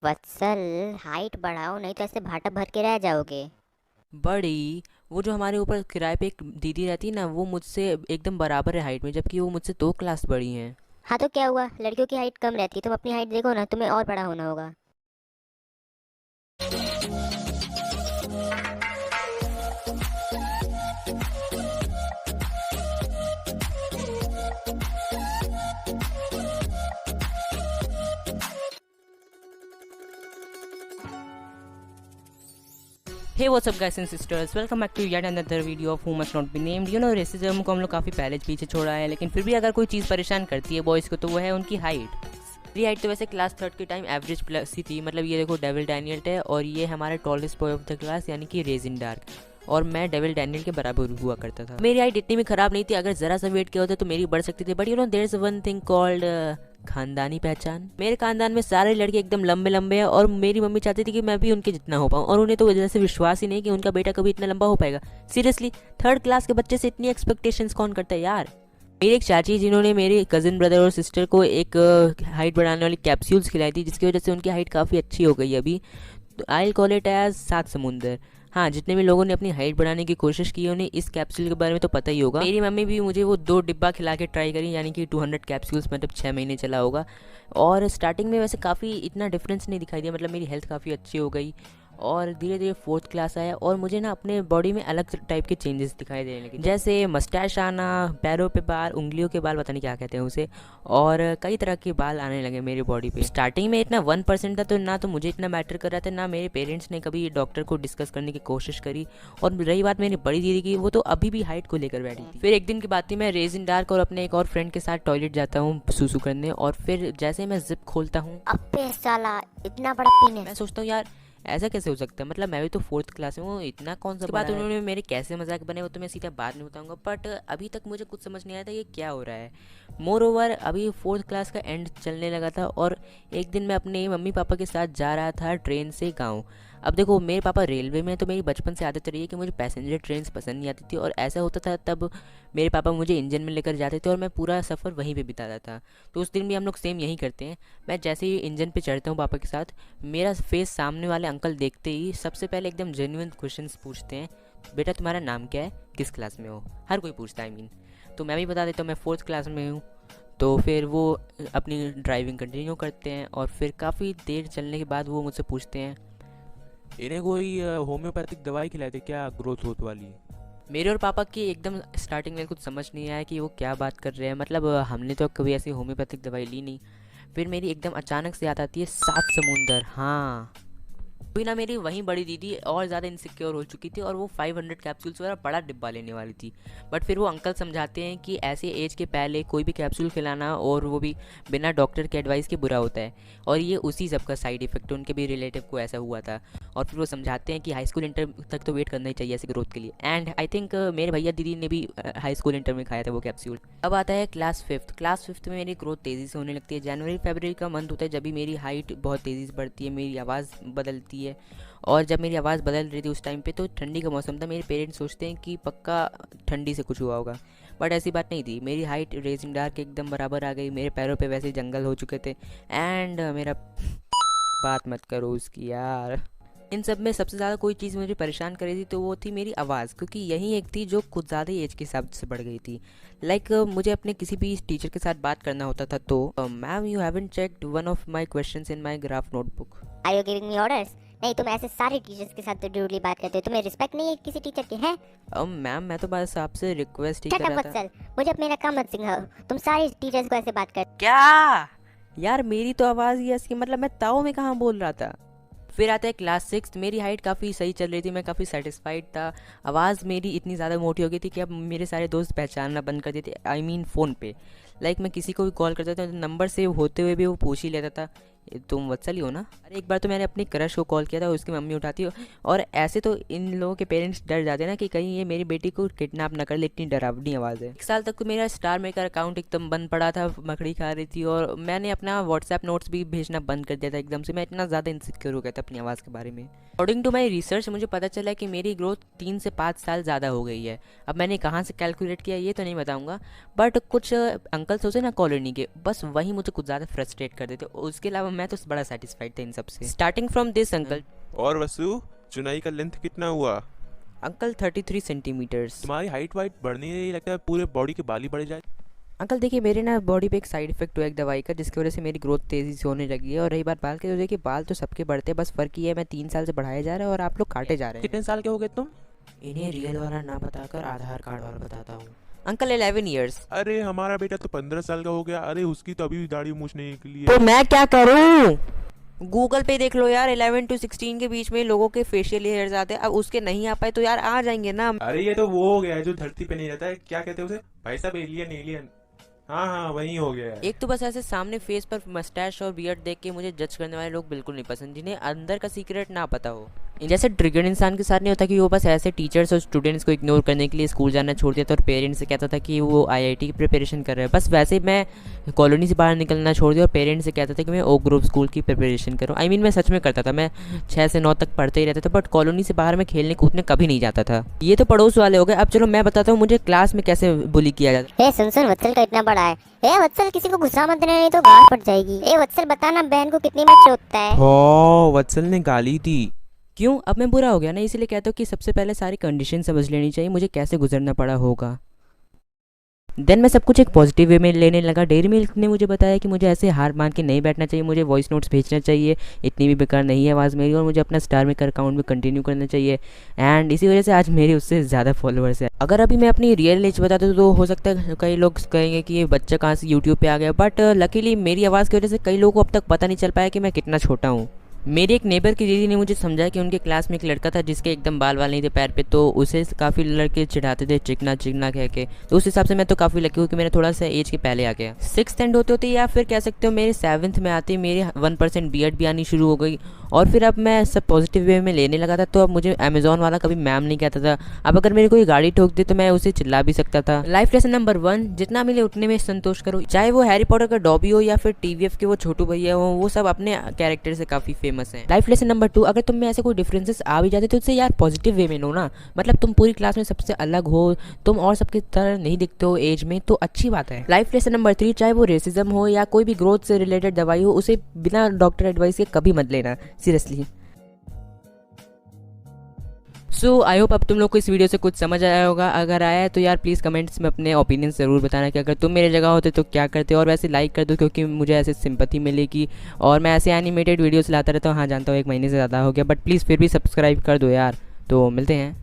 वत्सल, height बढ़ाओ नहीं तो ऐसे भाटा भर के रह जाओगे। बड़ी। वो जो हमारे ऊपर किराए पे एक दीदी रहती है ना, वो मुझसे एकदम बराबर है हाइट में, जबकि वो मुझसे 2 क्लास बड़ी हैं। हाँ तो क्या हुआ, लड़कियों की हाइट कम रहती है, तुम अपनी हाइट देखो ना, तुम्हें और बड़ा होना होगा। Hey what's up guys and sisters, welcome back to yet another video of who must not be named. Racism को हम लोग काफ़ी पहले पीछे छोड़ा है, लेकिन फिर भी अगर कोई चीज़ परेशान करती है बॉयज़ को तो वो है उनकी हाइट। मेरी हाइट तो वैसे क्लास थर्ड के टाइम एवरेज प्लस ही थी। मतलब ये देखो, डेविल डैनियल है और ये हमारा tallest boy of the class यानी कि रेजिन डार्क, और मैं डेविल डैनियल के बराबर हुआ करता था। मेरी हाइट इतनी भी खराब नहीं थी, अगर जरा सा वेट किया होता तो मेरी बढ़ सकती थी, but there is one thing called खानदानी पहचान। मेरे खानदान में सारे लड़के एकदम लंबे लंबे हैं और मेरी मम्मी चाहती थी कि मैं भी उनके जितना हो पाऊँ, और उन्हें तो जैसे विश्वास ही नहीं कि उनका बेटा कभी इतना लंबा हो पाएगा। सीरियसली, थर्ड क्लास के बच्चे से इतनी एक्सपेक्टेशंस कौन करता है यार। मेरी एक चाची जिन्होंने मेरे कजिन ब्रदर और सिस्टर को एक हाइट बढ़ाने वाली कैप्सूल्स खिलाई थी, जिसकी वजह से उनकी हाइट काफ़ी अच्छी हो गई अभी। तो आई कॉल इट एज सात समुंदर। हाँ, जितने भी लोगों ने अपनी हाइट बढ़ाने की कोशिश की है उन्हें इस कैप्सूल के बारे में तो पता ही होगा। मेरी मम्मी भी मुझे वो 2 डिब्बा खिला के ट्राई करी, यानी कि 200 कैप्सूल्स, मतलब 6 महीने चला होगा। और स्टार्टिंग में वैसे काफ़ी इतना डिफरेंस नहीं दिखाई दिया, मतलब मेरी हेल्थ काफ़ी अच्छी हो गई। और धीरे धीरे फोर्थ क्लास आया और मुझे ना अपने बॉडी में अलग टाइप के चेंजेस दिखाई देने लगे, जैसे मस्टैश आना, पैरों पे बाल, उंगलियों के बाल, पता नहीं क्या कहते हैं उसे, और कई तरह के बाल आने लगे मेरी बॉडी पे। स्टार्टिंग में इतना 1% था, तो ना तो मुझे इतना मैटर कर रहा था, ना मेरे पेरेंट्स ने कभी डॉक्टर को डिस्कस करने की कोशिश करी। और रही बात मेरी बड़ी दीदी की, वो तो अभी भी हाइट को लेकर बैठी थी। फिर एक दिन की बात थी, मैं रेजिन डार्क और अपने एक और फ्रेंड के साथ टॉयलेट जाता हूँ सुसु करने, और फिर जैसे मैं जिप खोलता हूँ, अबे साला, इतना बड़ा मैं पीने। सोचता हूँ यार ऐसा कैसे हो सकता है, मतलब मैं भी तो फोर्थ क्लास में हूँ, इतना कौन सा बात है। उन्होंने मेरे कैसे मजाक बने वो तो मैं सीधा बाद में बताऊंगा, बट अभी तक मुझे कुछ समझ नहीं आया था ये क्या हो रहा है। मोर ओवर अभी फोर्थ क्लास का एंड चलने लगा था, और एक दिन मैं अपने मम्मी पापा के साथ जा रहा था ट्रेन से गाँव। अब देखो, मेरे पापा रेलवे में, तो मेरी बचपन से आदत रही है कि मुझे पैसेंजर ट्रेन पसंद नहीं आती थी, और ऐसा होता था तब मेरे पापा मुझे इंजन में लेकर जाते थे और मैं पूरा सफ़र वहीं पे बिताता था। तो उस दिन भी हम लोग सेम यही करते हैं। मैं जैसे ही इंजन पे चढ़ता हूँ पापा के साथ, मेरा फेस सामने वाले अंकल देखते ही सबसे पहले एकदम जेन्युइन क्वेश्चंस पूछते हैं, बेटा तुम्हारा नाम क्या है, किस क्लास में हो। हर कोई पूछता है, तो मैं भी बता देता हूँ मैं फोर्थ क्लास में हूँ। तो फिर वो अपनी ड्राइविंग कंटिन्यू करते हैं, और फिर काफ़ी देर चलने के बाद वो मुझसे पूछते हैं, इन्हें कोई होम्योपैथिक दवाई खिलाई थी क्या, ग्रोथ होत वाली? मेरे और पापा की एकदम स्टार्टिंग में कुछ समझ नहीं आया कि वो क्या बात कर रहे हैं, मतलब हमने तो कभी ऐसी होम्योपैथिक दवाई ली नहीं। फिर मेरी एकदम अचानक से याद आती है सात समुंदर। हाँ, अभी ना मेरी वहीं बड़ी दीदी और ज़्यादा इनसिक्योर हो चुकी थी, और वो 500 कैप्सूल्स वाला बड़ा डिब्बा लेने वाली थी। बट फिर वो अंकल समझाते हैं कि ऐसे एज के पहले कोई भी कैप्सूल खिलाना, और वो भी बिना डॉक्टर के एडवाइस के, बुरा होता है। और ये उसी सब का साइड इफेक्ट, उनके भी रिलेटिव को ऐसा हुआ था। और फिर वो समझाते हैं कि हाई स्कूल इंटर तक तो वेट करना ही चाहिए ऐसे ग्रोथ के लिए। एंड आई थिंक मेरे भैया दीदी ने भी हाई स्कूल इंटर में खाया था वो कैप्सूल। अब आता है क्लास फिफ्थ में मेरी ग्रोथ तेज़ी से होने लगती है। जनवरी फरवरी का मंथ होता है जब भी मेरी हाइट बहुत तेज़ी से बढ़ती है, मेरी आवाज़ बदलती है। और जब मेरी आवाज़ बदल रही थी उस टाइम पे, तो ठंडी का मौसम था, मेरे पेरेंट्स सोचते हैं कि पक्का ठंडी से कुछ हुआ होगा, बट ऐसी बात नहीं थी। मेरी हाइट रेजिंग डार्क के एकदम बराबर आ गई, मेरे पैरों पे वैसे ही जंगल हो चुके थे। एंड मेरा बात मत करो उसकी यार। इन सब में सबसे ज़्यादा कोई चीज़ मुझे परेशान कर रही थी तो वो थी मेरी आवाज़, क्योंकि यही एक थी जो कुछ ज़्यादा ही एज के हिसाब से बढ़ गई थी। मुझे अपने किसी भी टीचर के साथ बात करना होता था तो, ma'am you haven't checked one of my questions in my graph notebook. Are you giving me orders? नहीं, तुम ऐसे सारे टीचर्स के साथ रूडली बात करते हो, तुम्हें रिस्पेक्ट नहीं है किसी टीचर की है? मैम मैं तो बस आपसे रिक्वेस्ट ही शट कर अप रहा था। वत्सल, मुझे अब मेरा काम मत सिखाओ। तुम सारे टीचर्स को ऐसे बात कर। क्या यार, मेरी तो आवाज़ ही ऐसी, मतलब मैं ताऊ में कहाँ बोल रहा था। फिर आता है क्लास सिक्स। मेरी हाइट काफ़ी सही चल रही थी, मैं काफ़ी सेटिस्फाइड था। आवाज़ मेरी इतनी ज़्यादा मोटी हो गई थी कि अब मेरे सारे दोस्त पहचानना बंद कर देते, आई मीन फ़ोन पे। मैं किसी को भी कॉल करता था तो नंबर सेव होते हुए भी वो पूछ ही लेता था, तुम वत्सल ही हो ना। अरे एक बार तो मैंने अपनी क्रश को कॉल किया था, उसकी मम्मी उठाती हो, और ऐसे तो इन लोगों के पेरेंट्स डर जाते हैं ना कि कहीं ये मेरी बेटी को किडनैप ना कर ले, इतनी डरावनी आवाज़ है। 1 साल तक तो मेरा स्टार मेकर अकाउंट एकदम बंद पड़ा था, मकड़ी खा रही थी, और मैंने अपना व्हाट्सएप नोट्स भी भेजना बंद कर दिया था एकदम से। मैं इतना ज़्यादा इनसिक्योर हो गया था अपनी आवाज़ के बारे में। अकॉर्डिंग टू माई रिसर्च मुझे पता चला कि मेरी ग्रोथ 3 से 5 साल ज़्यादा हो गई है। अब मैंने कहाँ से कैलकुलेट किया ये तो नहीं बताऊँगा, बट कुछ अंकल्स होते ना कॉलोनी के, बस वही मुझे कुछ ज़्यादा फ्रस्ट्रेट कर देते। उसके अलावा मैं तो बड़ा सेटिस्फाइड था इन सब से। Starting from this uncle. और वसु, चुनाई का लेंथ कितना हुआ? Uncle 33 centimetres. तुम्हारी हाइट वाइट बढ़नी नहीं लगता है, पूरे बॉडी के बाल ही बढ़ जाए। अंकल देखिए मेरे ना बॉडी पे एक साइड इफेक्ट हुआ एक दवाई का, जिसकी वजह से मेरी ग्रोथ तेज़ी से होने लगी है। और रही बात बाल के, तो देखिए बाल तो सबके बढ़ते हैं, बस फ़र्क ये है मैं 3 साल से बढ़ाया जा रहा है और आप लोग काटे जा रहे हैं। कितने साल के हो गए तुम? इन्हें रियल वाला ना बताकर आधार कार्ड वाला बताता हूँ। Uncle 11 years. अरे हमारा बेटा तो 15 साल का हो गया। अरे उसकी तो अभी भी दाढ़ी मूछ नहीं निकली है। तो मैं क्या करूँ? गूगल पे देख लो यार, 11 to 16 के बीच में लोगों के फेशियल हेयर्स आते हैं। अब उसके नहीं आ पाए तो यार आ जाएंगे ना। अरे ये तो वो हो गया है जो धरती पे नहीं रहता है, क्या कहते हैं उसे भाई साहब? Alien alien. हाँ हाँ वही हो गया है। एक तो बस ऐसे सामने फेस पर मस्टैश और बियर्ड देख के मुझे जज करने वाले लोग बिल्कुल नहीं पसंद, जिन्हें अंदर का सीक्रेट ना पता हो। जैसे ट्रिगर इंसान के साथ नहीं होता कि वो बस ऐसे टीचर्स और स्टूडेंट्स को इग्नोर करने के लिए स्कूल जाना छोड़ दिया था और पेरेंट्स से कहता था कि वो आईआईटी की प्रिपरेशन कर रहे हैं, बस वैसे मैं कॉलोनी से बाहर निकलना छोड़ दिया और पेरेंट्स से कहता था कि मैं ओक ग्रोव स्कूल की प्रिपरेशन करूँ। आई मीन मैं सच में करता था, मैं 6 से 9 तक पढ़ते ही रहता था, बट कॉलोनी से बाहर मैं खेलने कूदने कभी नहीं जाता था। ये तो पड़ोस वाले हो गए। अब चलो मैं बताता हूँ मुझे क्लास में कैसे बुली किया जाता। ए सुन वत्सल का इतना बड़ा है। ए वत्सल, किसी को गुस्सा मत देना नहीं तो गांड फट जाएगी। ए वत्सल, बताना बहन को कितनी बार चोटता है? हो वत्सल ने गाली दी। क्यों? अब मैं बुरा हो गया ना, इसीलिए कहता हूँ कि सबसे पहले सारी कंडीशन समझ लेनी चाहिए, मुझे कैसे गुजरना पड़ा होगा। देन मैं सब कुछ एक पॉजिटिव वे में लेने लगा। डेयरी मिल्क ने मुझे बताया कि मुझे ऐसे हार मान के नहीं बैठना चाहिए, मुझे वॉइस नोट्स भेजना चाहिए, इतनी भी बेकार नहीं है आवाज़ मेरी, और मुझे अपना स्टार मेकर अकाउंट में कंटिन्यू करना चाहिए। एंड इसी वजह से आज मेरे उससे ज़्यादा फॉलोअर्स है। अगर अभी मैं अपनी रियल एज बता दूँ तो हो सकता है कई लोग कहेंगे कि ये बच्चा कहाँ से यूट्यूब पे आ गया, बट लकीली मेरी आवाज़ की वजह से कई लोगों को अब तक पता नहीं चल पाया कि मैं कितना छोटा हूँ। मेरी एक नेबर की दीदी ने मुझे समझाया कि उनके क्लास में एक लड़का था जिसके एकदम बाल नहीं थे पैर पे, तो उसे काफ़ी लड़के चिढ़ाते थे चिकना चिकना कह के। तो उस हिसाब से मैं तो काफ़ी लकी हूँ कि मैंने थोड़ा सा एज के पहले आ गया। 6th एंड होते होते या फिर कह सकते हो मेरे 7th में आते मेरे 1% बियर्ड भी आनी शुरू हो गई, और फिर अब मैं सब पॉजिटिव वे में लेने लगा था। तो अब मुझे अमेजोन वाला कभी मैम नहीं कहता था। अब अगर मेरी कोई गाड़ी ठोक दे तो मैं उसे चिल्ला भी सकता था। लाइफ लेसन नंबर 1, जितना मिले उतने में संतोष करो। चाहे वो हैरी पॉटर का डॉबी हो या फिर टीवीएफ के वो छोटू भैया हो, वो सब अपने कैरेक्टर से काफ़ी फेमस हैं। लाइफ लेसन नंबर 2, अगर तुम में ऐसे कोई डिफरेंसेस आ भी जाते तो उससे यार पॉजिटिव वे में लो ना। मतलब तुम पूरी क्लास में सबसे अलग हो, तुम और सबकी तरह नहीं दिखते हो एज में, तो अच्छी बात है। लाइफ लेसन नंबर 3, चाहे वो रेसिज्म हो या कोई भी ग्रोथ से रिलेटेड दवाई हो, उसे बिना डॉक्टर एडवाइस के कभी मत लेना, सीरियसली। सो आई होप अब तुम लोग को इस वीडियो से कुछ समझ आया होगा। अगर आया है तो यार प्लीज़ कमेंट्स में अपने ओपिनियन ज़रूर बताना कि अगर तुम मेरे जगह होते तो क्या करते। और वैसे लाइक कर दो क्योंकि मुझे ऐसे सिंपैथी मिलेगी, और मैं ऐसे एनिमेटेड वीडियोस लाता रहता हूँ। हाँ जानता हूँ 1 महीने से ज़्यादा हो गया, बट प्लीज़ फिर भी सब्सक्राइब कर दो यार। तो मिलते हैं।